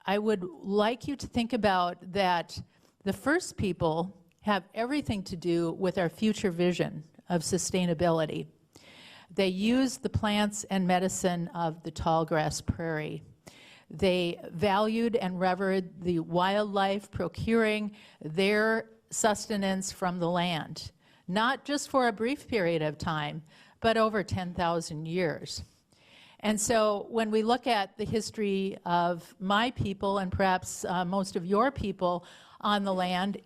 I would like you to think about that the first people have everything to do with our future vision of sustainability. They use the plants and medicine of the tallgrass prairie. They valued and revered the wildlife, procuring their sustenance from the land, not just for a brief period of time, but over 10,000 years. And so when we look at the history of my people and perhaps most of your people on the land,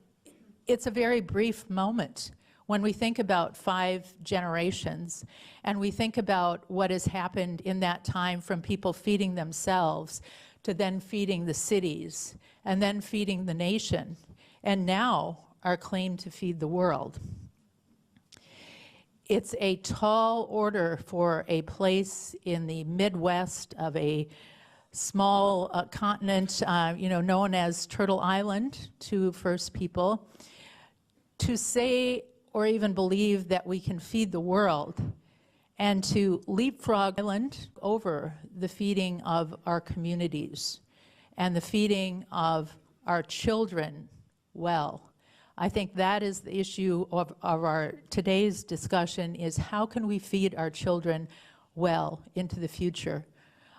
it's a very brief moment when we think about 5 generations and we think about what has happened in that time from people feeding themselves to then feeding the cities and then feeding the nation and now our claim to feed the world. It's a tall order for a place in the Midwest of a small continent, known as Turtle Island to First People, to say or even believe that we can feed the world and to leapfrog island over the feeding of our communities and the feeding of our children well. I think that is the issue of our today's discussion, is how can we feed our children well into the future?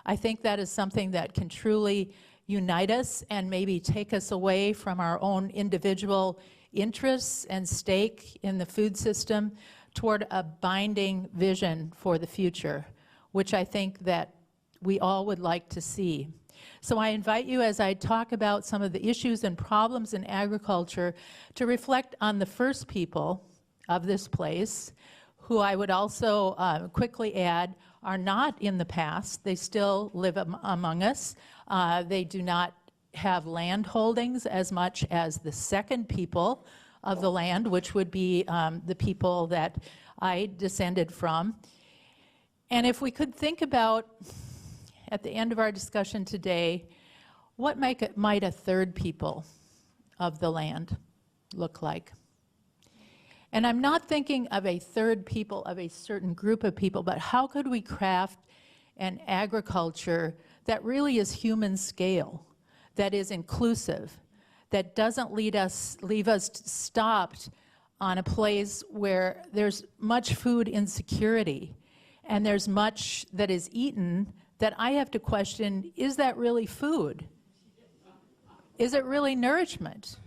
I think that is something that can truly unite us and maybe take us away from our own individual interests and stake in the food system toward a binding vision for the future, which I think that we all would like to see. So I invite you, as I talk about some of the issues and problems in agriculture, to reflect on the first people of this place, who I would also quickly add are not in the past. They still live among us. They do not have land holdings as much as the second people of the land, which would be the people that I descended from. And if we could think about, at the end of our discussion today, what might a third people of the land look like? And I'm not thinking of a third people of a certain group of people, but how could we craft an agriculture that really is human scale, that is inclusive, that doesn't leave us stopped on a place where there's much food insecurity and there's much that is eaten that I have to question, is that really food? Is it really nourishment?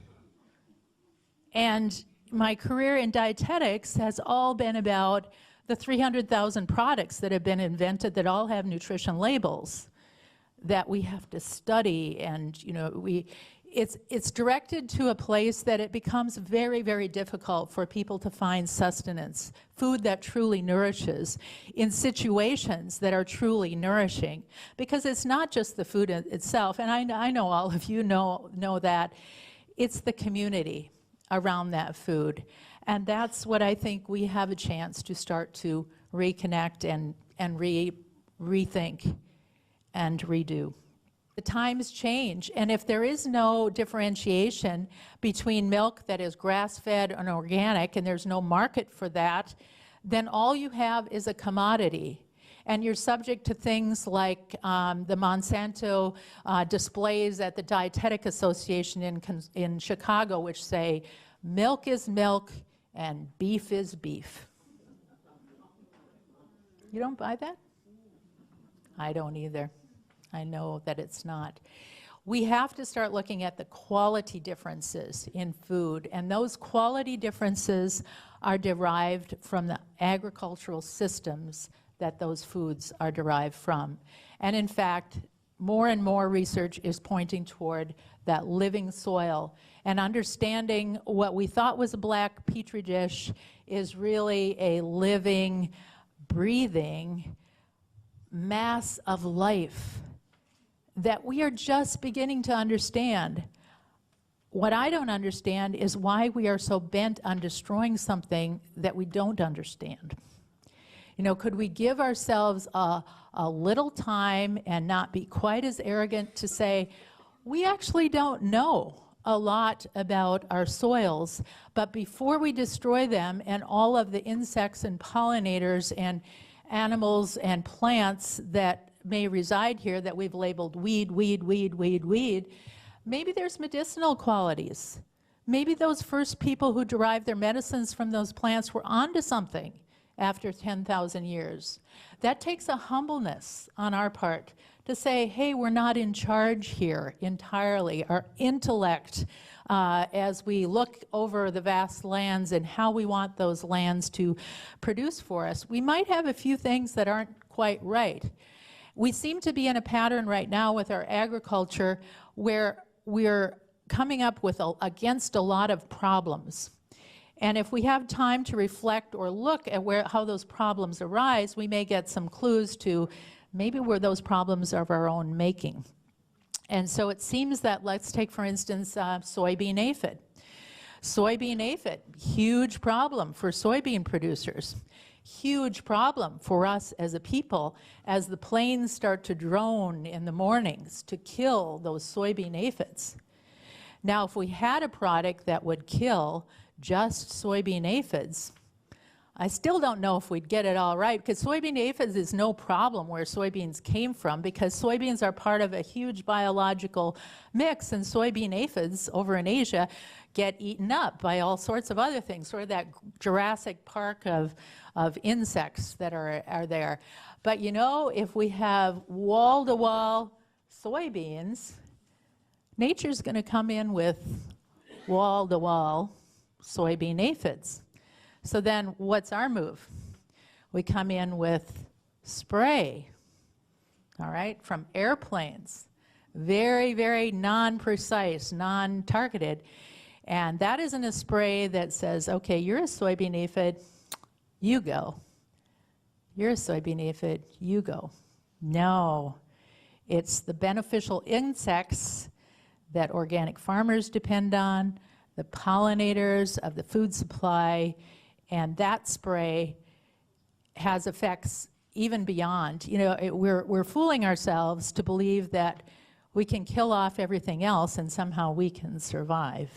And my career in dietetics has all been about the 300,000 products that have been invented that all have nutrition labels that we have to study, and it's directed to a place that it becomes very, very difficult for people to find sustenance, food that truly nourishes, in situations that are truly nourishing. Because it's not just the food itself, and I know all of you know that, it's the community around that food. And that's what I think we have a chance to start to reconnect and rethink and redo. The times change, and if there is no differentiation between milk that is grass-fed and organic, and there's no market for that, then all you have is a commodity. And you're subject to things like the Monsanto displays at the Dietetic Association in Chicago, which say, milk is milk and beef is beef. You don't buy that? I don't either. I know that it's not. We have to start looking at the quality differences in food, and those quality differences are derived from the agricultural systems that those foods are derived from. And in fact, more and more research is pointing toward that living soil, and understanding what we thought was a black petri dish is really a living, breathing mass of life that we are just beginning to understand. What I don't understand is why we are so bent on destroying something that we don't understand. Could we give ourselves a little time and not be quite as arrogant to say, we actually don't know a lot about our soils, but before we destroy them and all of the insects and pollinators and animals and plants that may reside here that we've labeled weed, weed, weed, weed, weed, maybe there's medicinal qualities. Maybe those first people who derived their medicines from those plants were onto something after 10,000 years. That takes a humbleness on our part to say, hey, we're not in charge here entirely. Our intellect, as we look over the vast lands and how we want those lands to produce for us, we might have a few things that aren't quite right. We seem to be in a pattern right now with our agriculture where we're coming up with against a lot of problems. And if we have time to reflect or look at how those problems arise, we may get some clues to maybe where those problems are of our own making. And so it seems that, let's take for instance soybean aphid. Soybean aphid, huge problem for soybean producers. Huge problem for us as a people as the planes start to drone in the mornings to kill those soybean aphids. Now, if we had a product that would kill just soybean aphids, I still don't know if we'd get it all right, because soybean aphids is no problem where soybeans came from, because soybeans are part of a huge biological mix, and soybean aphids over in Asia get eaten up by all sorts of other things, sort of that Jurassic Park of insects that are there. But you know, if we have wall-to-wall soybeans, nature's going to come in with wall-to-wall soybean aphids. So then what's our move? We come in with spray, all right, from airplanes. Very, very non-precise, non-targeted. And that isn't a spray that says, okay, you're a soybean aphid, you go. You're a soybean aphid, you go. No, it's the beneficial insects that organic farmers depend on, the pollinators of the food supply, and that spray has effects even beyond. You know, we're fooling ourselves to believe that we can kill off everything else and somehow we can survive.